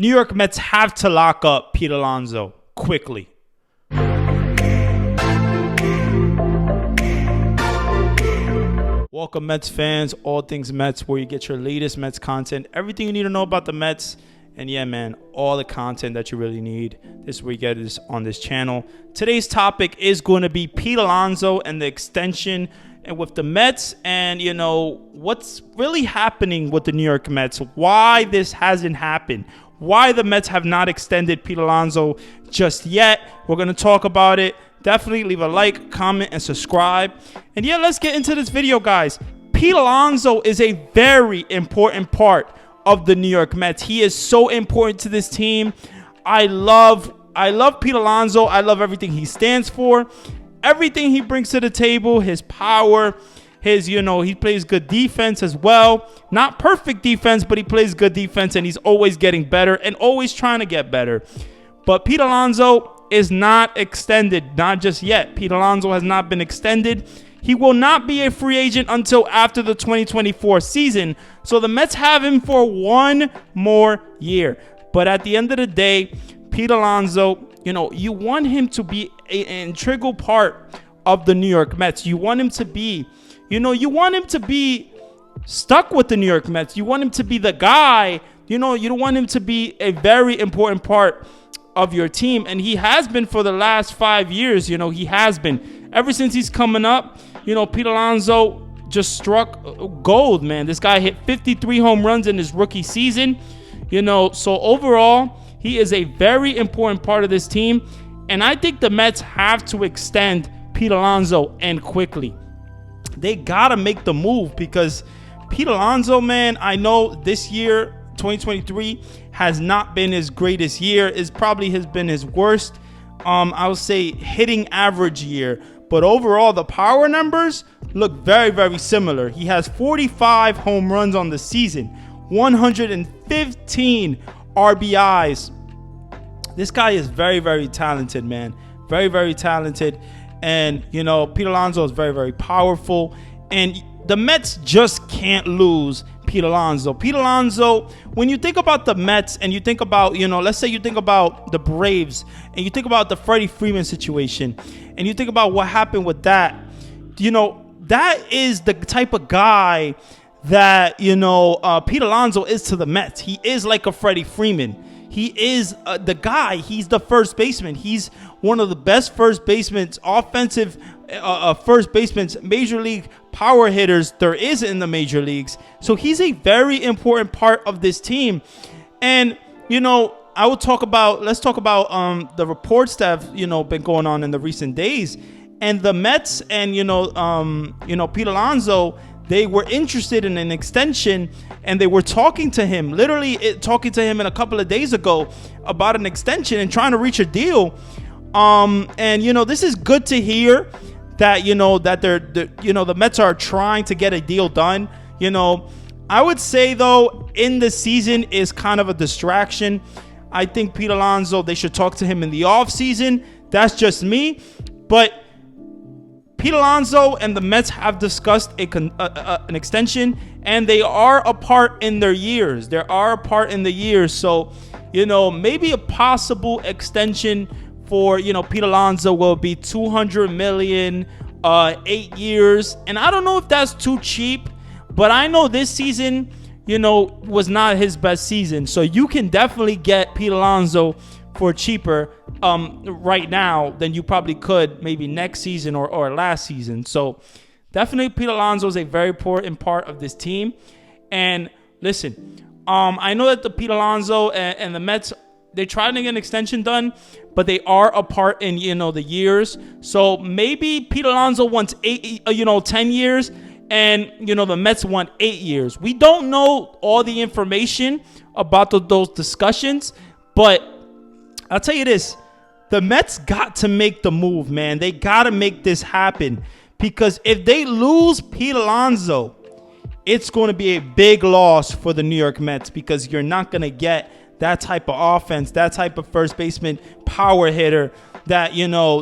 New York Mets have to lock up Pete Alonso quickly. Welcome, Mets fans, all things Mets, where you get your latest Mets content, everything you need to know about the Mets, and yeah, man, all the content that you really need. This is where you get this on this channel. Today's topic is going to be Pete Alonso and the extension and with the Mets, and you know what's really happening with the New York Mets, why this hasn't happened, why the Mets have not extended Pete Alonso just yet. We're going to talk about it. Definitely leave a like, comment, and subscribe. And yeah, let's get into this video, guys. Pete Alonso is a very important part of the New York Mets. He is so important to this team. I love Pete Alonso. I love everything he stands for, everything he brings to the table, his power, he plays good defense as well. Not perfect defense, but he plays good defense, and he's always getting better and always trying to get better. But Pete Alonso is not extended, not just yet. Pete Alonso has not been extended. He will not be a free agent until after the 2024 season. So the Mets have him for one more year. But at the end of the day, Pete Alonso, you want him to be an integral part of the New York Mets. You want him to be, you want him to be stuck with the New York Mets. You want him to be the guy. You don't want him to be a very important part of your team, and he has been for the last 5 years. He has been ever since he's coming up. Pete Alonso just struck gold, man. This guy hit 53 home runs in his rookie season. So overall, he is a very important part of this team, and I think the Mets have to extend Pete Alonso, and quickly. They gotta make the move, because Pete Alonso, man, I know this year 2023 has not been his greatest year. It probably has been his worst, I would say, hitting average year. But overall, the power numbers look very, very similar. He has 45 home runs on the season, 115 RBIs. This guy is very, very talented, man. Very, very talented. And, Pete Alonso is very, very powerful. And the Mets just can't lose Pete Alonso. Pete Alonso, when you think about the Mets and you think about, let's say you think about the Braves and you think about the Freddie Freeman situation and you think about what happened with that, that is the type of guy that, Pete Alonso is to the Mets. He is like a Freddie Freeman. He is the guy. He's the first baseman. He's one of the best first basemen, offensive first basemen, major league power hitters there is in the major leagues. So he's a very important part of this team. And, let's talk about the reports that have, been going on in the recent days. And the Mets and, Pete Alonso, they were interested in an extension, and they were talking to him, talking to him in a couple of days ago about an extension and trying to reach a deal. This is good to hear that, that the Mets are trying to get a deal done. I would say, though, in the season is kind of a distraction. I think Pete Alonso, they should talk to him in the offseason. That's just me. But Pete Alonso and the Mets have discussed an extension, and they are apart in their years. So, maybe a possible extension for, Pete Alonso will be $200 million, 8 years. And I don't know if that's too cheap, but I know this season, was not his best season. So you can definitely get Pete Alonso for cheaper right now than you probably could maybe next season or last season. So definitely Pete Alonso is a very important part of this team. And listen, I know that the Pete Alonso and the Mets, they're trying to get an extension done, but they are apart in, the years. So maybe Pete Alonso wants 10 years, and, the Mets want 8 years. We don't know all the information about those discussions, but I'll tell you this. The Mets got to make the move, man. They got to make this happen, because if they lose Pete Alonso, it's going to be a big loss for the New York Mets, because you're not going to get that type of offense, that type of first baseman power hitter that,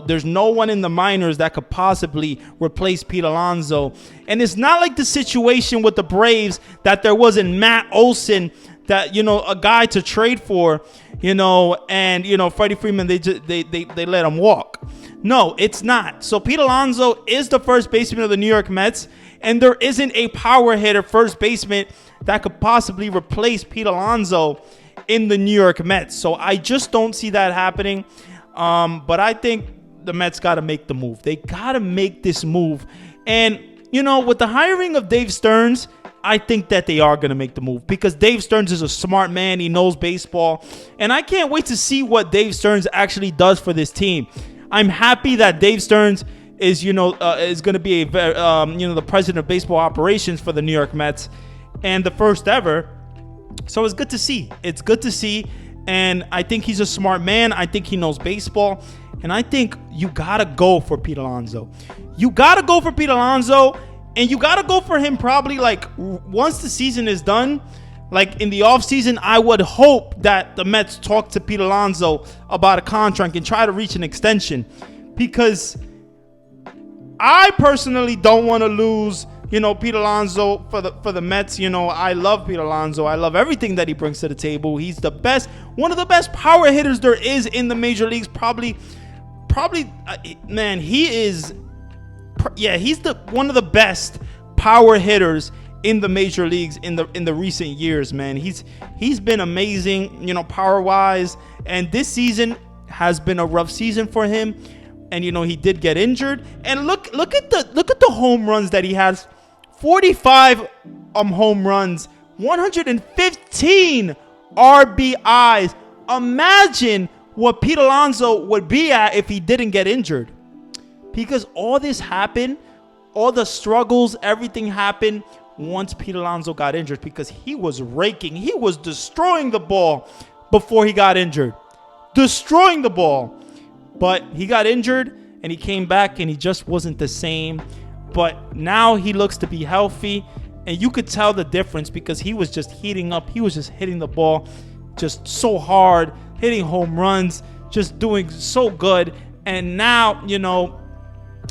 there's no one in the minors that could possibly replace Pete Alonso. And it's not like the situation with the Braves that there wasn't Matt Olson that, a guy to trade for, and Freddie Freeman, they let him walk. No, it's not. So Pete Alonso is the first baseman of the New York Mets, and there isn't a power hitter first baseman that could possibly replace Pete Alonso in the New York Mets. So I just don't see that happening. But I think the Mets got to make the move. They got to make this move. And, with the hiring of Dave Stearns, I think that they are going to make the move because Dave Stearns is a smart man. He knows baseball. And I can't wait to see what Dave Stearns actually does for this team. I'm happy that Dave Stearns is going to be the president of baseball operations for the New York Mets and the first ever. So it's good to see. It's good to see. And I think he's a smart man. I think he knows baseball. And I think you got to go for Pete Alonso. You got to go for Pete Alonso. And you got to go for him probably once the season is done. In the offseason, I would hope that the Mets talk to Pete Alonso about a contract and try to reach an extension. Because I personally don't want to lose, Pete Alonso for the Mets. I love Pete Alonso. I love everything that he brings to the table. He's the best, one of the best power hitters there is in the major leagues. Probably, man, he is. Yeah, he's one of the best power hitters in the major leagues in the recent years, man. He's been amazing, power wise. And this season has been a rough season for him. And he did get injured. And look at the home runs that he has. 45 home runs, 115 RBIs. Imagine what Pete Alonso would be at if he didn't get injured. Because all this happened, all the struggles, everything happened once Pete Alonso got injured because he was raking. He was destroying the ball before he got injured. Destroying the ball. But he got injured and he came back and he just wasn't the same. But now he looks to be healthy. And you could tell the difference because he was just heating up. He was just hitting the ball just so hard, hitting home runs, just doing so good. And now,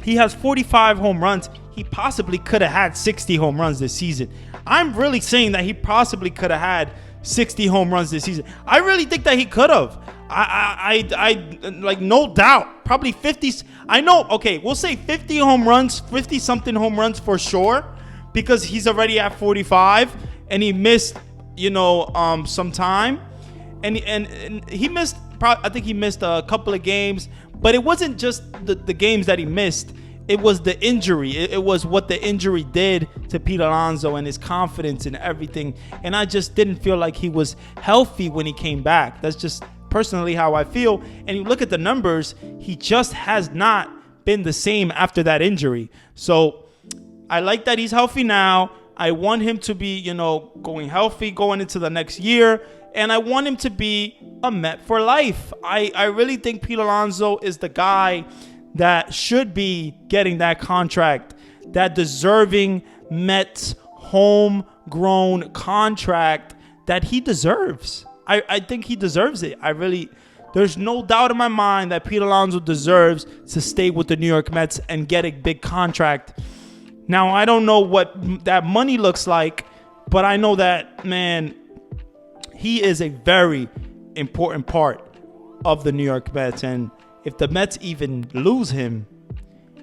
he has 45 home runs. He possibly could have had 60 home runs this season. I'm really saying that he possibly could have had 60 home runs this season. I really think that he could have. I no doubt. Probably 50. I know. Okay, we'll say 50 home runs, 50 something home runs for sure, because he's already at 45 and he missed, some time, and he missed. I think he missed a couple of games. But it wasn't just the games that he missed. It was the injury. It was what the injury did to Pete Alonso and his confidence and everything. And I just didn't feel like he was healthy when he came back. That's just personally how I feel. And you look at the numbers, he just has not been the same after that injury. So I like that he's healthy now. I want him to be, going healthy going into the next year. And I want him to be a Met for life. I really think Pete Alonso is the guy that should be getting that contract, that deserving Mets homegrown contract that he deserves. I think he deserves it. There's no doubt in my mind that Pete Alonso deserves to stay with the New York Mets and get a big contract. Now, I don't know what that money looks like, but I know that, man, he is a very important part of the New York Mets. And if the Mets even lose him,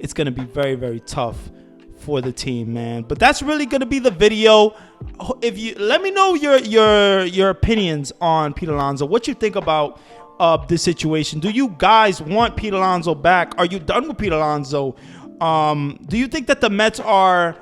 it's going to be very, very tough for the team, man. But that's really going to be the video. If you let me know your opinions on Pete Alonso, what you think about this situation. Do you guys want Pete Alonso back? Are you done with Pete Alonso? Do you think that the Mets are,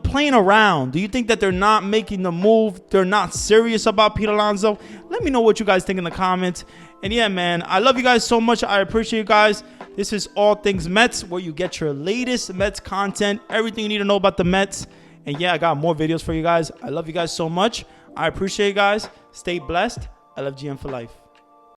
playing around? Do you think that they're not making the move? They're not serious about Pete Alonso? Let me know what you guys think in the comments. And yeah, man, I love you guys so much. I appreciate you guys. This is All Things Mets, where you get your latest Mets content, everything you need to know about the Mets. And yeah, I got more videos for you guys. I love you guys so much. I appreciate you guys. Stay blessed. I love GM for life.